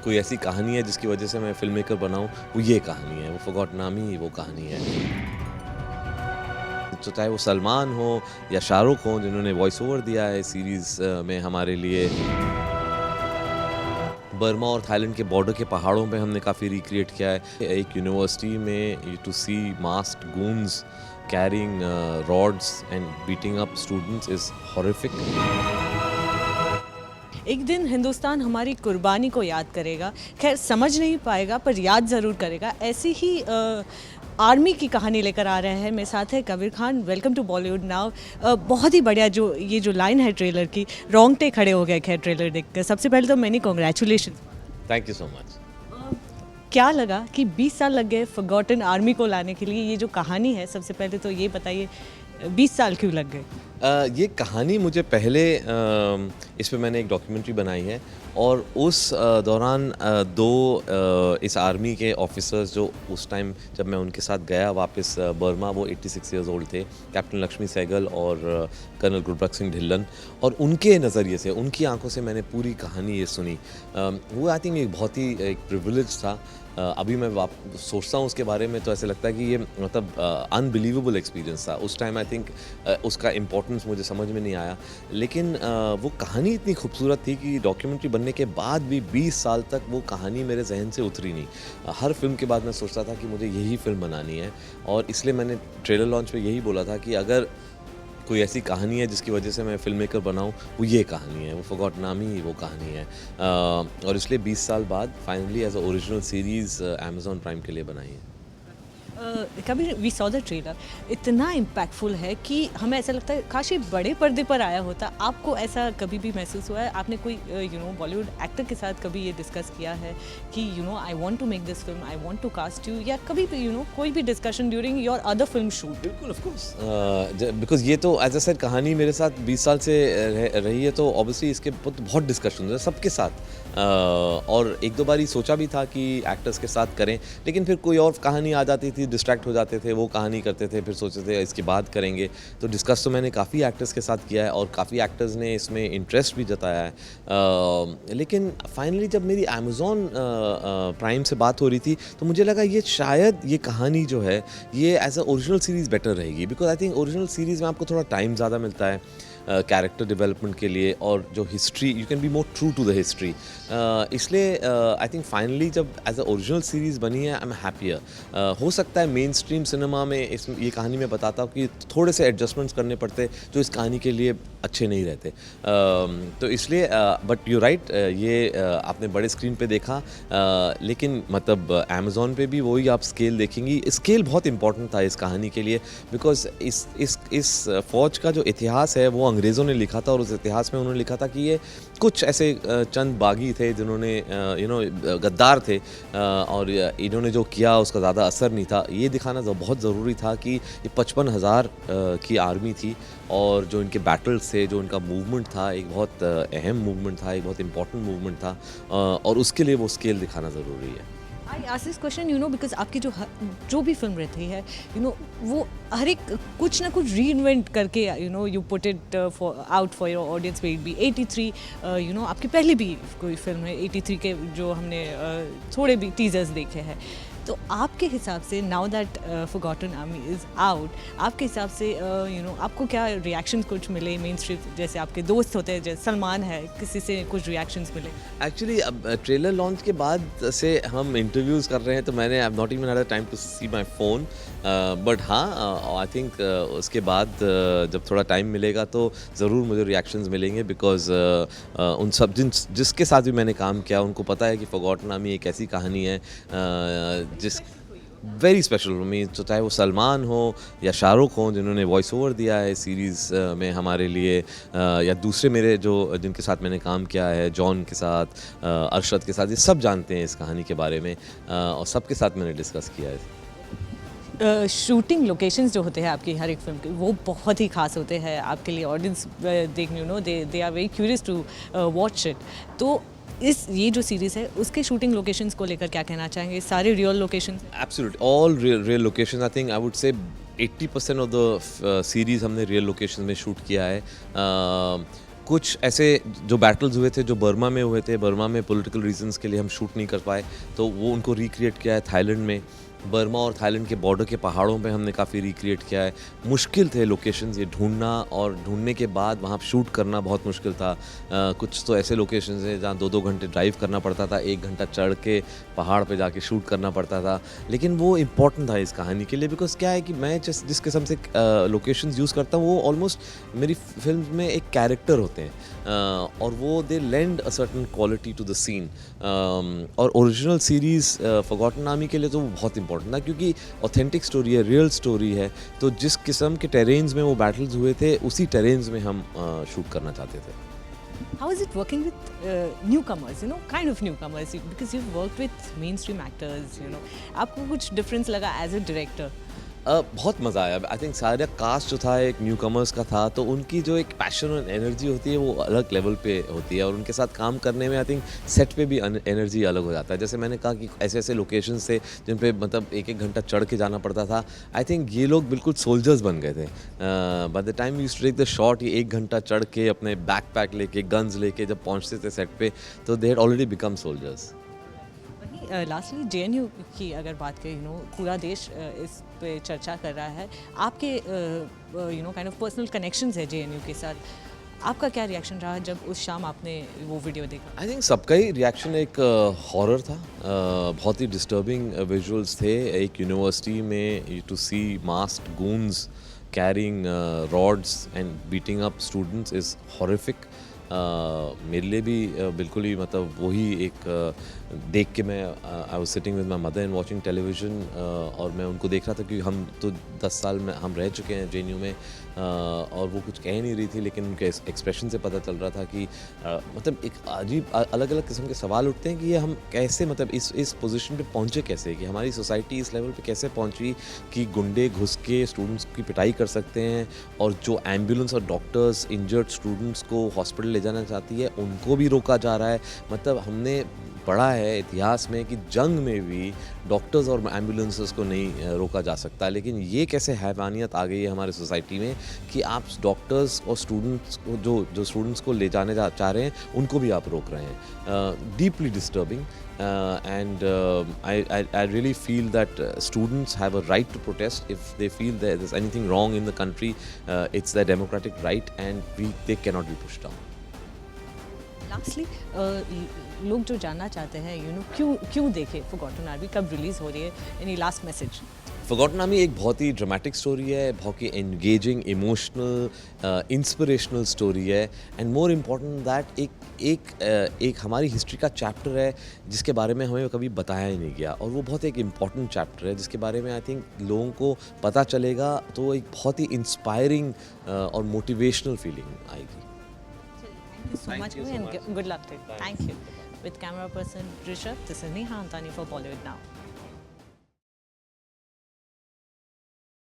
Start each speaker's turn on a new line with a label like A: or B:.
A: कोई ऐसी कहानी है जिसकी वजह से मैं फ़िल्म मेकर बनाऊँ, वो ये कहानी है। वो फॉरगॉटन आर्मी ही वो कहानी है। तो चाहे वो सलमान हो या शाहरुख हों जिन्होंने वॉइस ओवर दिया है सीरीज़ में हमारे लिए। बर्मा और थाईलैंड के बॉर्डर के पहाड़ों पे हमने काफ़ी रिक्रिएट किया है। एक यूनिवर्सिटी में to see masked goons carrying rods and beating up students is horrific.
B: एक दिन हिंदुस्तान हमारी कुर्बानी को याद करेगा। खैर समझ नहीं पाएगा पर याद ज़रूर करेगा। ऐसी ही आर्मी की कहानी लेकर आ रहे हैं। मेरे साथ है Kabir Khan. Welcome to Bollywood now. बहुत ही बढ़िया जो लाइन है ट्रेलर की, रोंगटे खड़े हो गए खैर ट्रेलर देखकर। सबसे पहले तो मैंने congratulation.
A: Thank you so much.
B: क्या लगा कि 20 साल लग गए फॉरगॉटन आर्मी को लाने के लिए? ये जो कहानी है, सबसे पहले तो ये बताइए 20 साल क्यों लग गए?
A: ये कहानी मुझे पहले इस पे मैंने एक डॉक्यूमेंट्री बनाई है और उस दौरान इस आर्मी के ऑफिसर्स जो उस टाइम जब मैं उनके साथ गया वापस बर्मा, वो 86 ईयर्स ओल्ड थे, कैप्टन लक्ष्मी सहगल और कर्नल गुरबख्श सिंह ढिल्लन, और उनके नज़रिए से, उनकी आंखों से मैंने पूरी कहानी ये सुनी। वो आई थिंक एक बहुत ही एक प्रिविलेज था। अभी मैं सोचता हूँ उसके बारे में तो ऐसे लगता है कि ये मतलब अनबिलीवेबल एक्सपीरियंस था। उस टाइम आई थिंक उसका इम्पोर्टेंस मुझे समझ में नहीं आया, लेकिन वो कहानी इतनी खूबसूरत थी कि डॉक्यूमेंट्री बनने के बाद भी 20 साल तक वो कहानी मेरे जहन से उतरी नहीं। हर फिल्म के बाद मैं सोचता था कि मुझे यही फिल्म बनानी है, और इसलिए मैंने ट्रेलर लॉन्च पे यही बोला था कि अगर कोई ऐसी कहानी है जिसकी वजह से मैं फ़िल्म मेकर बनाऊँ, वो ये कहानी है। वो फॉरगॉटन आर्मी ही वो कहानी है। और इसलिए 20 साल बाद finally as a original series Amazon prime के लिए बनाई है।
B: कभी वी सॉ द ट्रेलर, इतना इम्पैक्टफुल है कि हमें ऐसा लगता है काश ये बड़े पर्दे पर आया होता। आपको ऐसा कभी भी महसूस हुआ है? आपने कोई बॉलीवुड एक्टर के साथ कभी ये डिस्कस किया है कि I want to make this film, I want to cast you, या कभी भी कोई भी discussion during your other film shoot?
A: बिल्कुल, ऑफ कोर्स। बिकॉज़ ये तो एज़ आई सेड कहानी मेरे साथ 20 साल से रही है, तो ऑब्वियसली इसके बहुत डिस्कशन है सबके साथ। और एक दो बार ही सोचा भी था कि एक्टर्स के साथ करें, लेकिन फिर कोई और कहानी आ जाती थी, डिस्ट्रैक्ट हो जाते थे, वो कहानी करते थे, फिर सोचते थे इसके बाद करेंगे। तो डिस्कस तो मैंने काफ़ी एक्टर्स के साथ किया है और काफ़ी एक्टर्स ने इसमें इंटरेस्ट भी जताया है। लेकिन फाइनली जब मेरी अमेज़न प्राइम से बात हो रही थी, तो मुझे लगा ये शायद ये कहानी जो है ये as a original series better रहेगी, because I think original series में आपको थोड़ा टाइम ज़्यादा मिलता है कैरेक्टर डेवलपमेंट के लिए, और जो history you can be more true to the history. इसलिए आई थिंक फाइनली जब एज अ ओरिजिनल सीरीज़ बनी है, आई एम हैप्पियर। हो सकता है मेन स्ट्रीम सिनेमा में ये कहानी मैं बताता हूँ कि थोड़े से एडजस्टमेंट्स करने पड़ते जो इस कहानी के लिए अच्छे नहीं रहते। तो इसलिए बट यू राइट, ये आपने बड़े स्क्रीन पे देखा, लेकिन मतलब अमेज़न पे भी वही आप स्केल देखेंगी। स्केल बहुत इंपॉर्टेंट था इस कहानी के लिए, बिकॉज इस फौज का जो इतिहास है वो अंग्रेज़ों ने लिखा था, और उस इतिहास में उन्होंने लिखा था कि ये कुछ ऐसे चंद बागी थे जिन्होंने गद्दार थे, और इन्होंने जो किया उसका ज़्यादा असर नहीं था। ये दिखाना बहुत ज़रूरी था कि ये 55,000 की आर्मी थी, और जो इनके बैटल्स थे, जो इनका मूवमेंट था, एक बहुत अहम मूवमेंट था, एक बहुत इंपॉर्टेंट मूवमेंट था, और उसके लिए वो स्केल दिखाना ज़रूरी है।
B: I ask this question because आपकी जो भी फिल्म रहती है वो हर एक कुछ ना कुछ री इन्वेंट करके you put it out for your audience. में बी 83 आपकी पहली भी कोई फिल्म है 83 के, जो हमने थोड़े भी टीजर्स देखे हैं। तो आपके हिसाब से now that forgotten army is out, आपके हिसाब से आपको क्या रिएक्शंस कुछ मिले मेन स्ट्रीम? जैसे आपके दोस्त होते हैं, जैसे सलमान है, किसी से कुछ रिएक्शंस मिले?
A: एक्चुअली अब ट्रेलर लॉन्च के बाद से हम इंटरव्यूज़ कर रहे हैं, तो मैंने I not even had time to see my phone, but हाँ, आई थिंक उसके बाद जब थोड़ा टाइम मिलेगा तो ज़रूर मुझे रिएक्शंस मिलेंगे, बिकॉज उन सब जिसके साथ भी मैंने काम किया उनको पता है कि फॉरगॉटन आर्मी एक ऐसी कहानी है जिस वेरी स्पेशल मी, तो चाहे वो सलमान हो या शाहरुख हों जिन्होंने वॉइस ओवर दिया है सीरीज़ में हमारे लिए, या दूसरे मेरे जिनके साथ मैंने काम किया है, जॉन के साथ, अरशद के साथ, ये सब जानते हैं इस कहानी के बारे में, और सबके साथ मैंने डिस्कस किया है।
B: शूटिंग लोकेशंस जो होते हैं आपकी हर एक फिल्म के, वो बहुत ही खास होते हैं आपके लिए। ऑडियंस देखने they are very curious to watch it. तो ये जो सीरीज़ है उसके शूटिंग लोकेशंस को लेकर क्या कहना चाहेंगे? सारे real locations?
A: Absolutely all real location. I think I would say 80% of the series हमने रियल लोकेशन में शूट किया है। कुछ ऐसे जो बैटल्स हुए थे जो बर्मा में हुए थे, बर्मा में पॉलिटिकल रीजंस के लिए हम शूट नहीं कर पाए, तो वो उनको रिक्रिएट किया है थाईलैंड में। बर्मा और थाईलैंड के बॉर्डर के पहाड़ों पे हमने काफ़ी रिक्रिएट किया है। मुश्किल थे लोकेशंस ये ढूंढना, और ढूंढने के बाद वहाँ शूट करना बहुत मुश्किल था। कुछ तो ऐसे लोकेशंस हैं जहाँ 2-2 घंटे ड्राइव करना पड़ता था, 1 घंटा चढ़ के पहाड़ पे जाके शूट करना पड़ता था। लेकिन वो इम्पॉर्टेंट था इस कहानी के लिए, बिकॉज क्या है कि मैं जिस किस्म से लोकेशंस यूज़ करता हूँ वो ऑलमोस्ट मेरी फिल्म में एक कैरेक्टर होते हैं, और वो they lend a certain quality to the scene. और ओरिजिनल सीरीज़ फॉरगॉटन आर्मी के लिए तो वो बहुत इंपॉर्टेंट था, क्योंकि ऑथेंटिक स्टोरी है, रियल स्टोरी है। तो जिस किस्म के टेरेन्स में वो बैटल्स हुए थे, उसी टेरेन्स में हम शूट करना चाहते थे।
B: How is it working with newcomers, you know, kind of newcomers, because you've worked with mainstream actors, you know. आपको कुछ difference लगा as a director?
A: बहुत मज़ा आया। आई थिंक सारा कास्ट जो था एक न्यू कमर्स का था, तो उनकी जो एक पैशन और एनर्जी होती है वो अलग लेवल पे होती है, और उनके साथ काम करने में आई थिंक सेट पे भी एनर्जी अलग हो जाता है। जैसे मैंने कहा कि ऐसे ऐसे लोकेशंस थे जिन पे मतलब 1-1 घंटा चढ़ के जाना पड़ता था। आई थिंक ये लोग बिल्कुल सोल्जर्स बन गए थे। By the time we used to take the shot, ये 1 घंटा चढ़ के अपने बैकपैक लेके, गन्स लेके जब पहुँचते थे सेट पे, तो they had already become soldiers.
B: Lastly JNU की अगर बात करें, यू नो, पूरा देश इस पे चर्चा कर रहा है। आपके you know kind of personal connections है जेएनयू के साथ, आपका क्या रिएक्शन रहा जब उस शाम आपने वो वीडियो देखा?
A: आई थिंक सबका ही रिएक्शन एक हॉरर था। बहुत ही डिस्टर्बिंग विजुअल्स थे। एक यूनिवर्सिटी में to see masked goons carrying rods and beating up students is horrific. मेरे लिए भी बिल्कुल ही मतलब वही एक देख के मैं I was sitting with my mother and watching television, और मैं उनको देख रहा था कि हम तो 10 साल में हम रह चुके हैं जेएनयू में, और वो कुछ कह नहीं रही थी, लेकिन उनके एक्सप्रेशन से पता चल रहा था कि मतलब एक अजीब अलग अलग किस्म के सवाल उठते हैं कि ये हम कैसे मतलब इस पोजीशन पे पहुँचे कैसे, कि हमारी सोसाइटी इस लेवल पे कैसे पहुँची कि गुंडे घुस के स्टूडेंट्स की पिटाई कर सकते हैं, और जो एम्बुलेंस और डॉक्टर्स इंजर्ड स्टूडेंट्स को हॉस्पिटल ले जाना चाहती है उनको भी रोका जा रहा है। मतलब हमने पढ़ा है इतिहास में कि जंग में भी डॉक्टर्स और एम्बुलेंसेस को नहीं रोका जा सकता, लेकिन ये कैसे हैवानियत आ गई है हमारे सोसाइटी में कि आप डॉक्टर्स और स्टूडेंट्स को जो स्टूडेंट्स को ले जाने चाह रहे हैं उनको भी आप रोक रहे हैं। Deeply disturbing, and I really feel that students have a right to protest if they feel that there's anything wrong in the country. It's their democratic right, and they cannot be pushed down.
B: Lastly लोग जो जानना चाहते हैं, you know, क्यों देखे forgotten army, कब release हो रही है, any last message?
A: Forgotten army एक बहुत ही ड्रामेटिक स्टोरी है, बहुत ही एंगेजिंग, इमोशनल, इंस्पिरेशनल स्टोरी है, एंड मोर इम्पॉर्टेंट दैट एक हमारी हिस्ट्री का चैप्टर है जिसके बारे में हमें कभी बताया ही नहीं गया, और वो बहुत एक इम्पॉर्टेंट चैप्टर है जिसके बारे में आई थिंक लोगों को पता चलेगा तो एक बहुत ही इंस्पायरिंग और मोटिवेशनल फीलिंग आएगी।
B: Thank you so much, and good luck to you. Thank you. With camera person Rishabh, this is Neha Antani for Bollywood Now.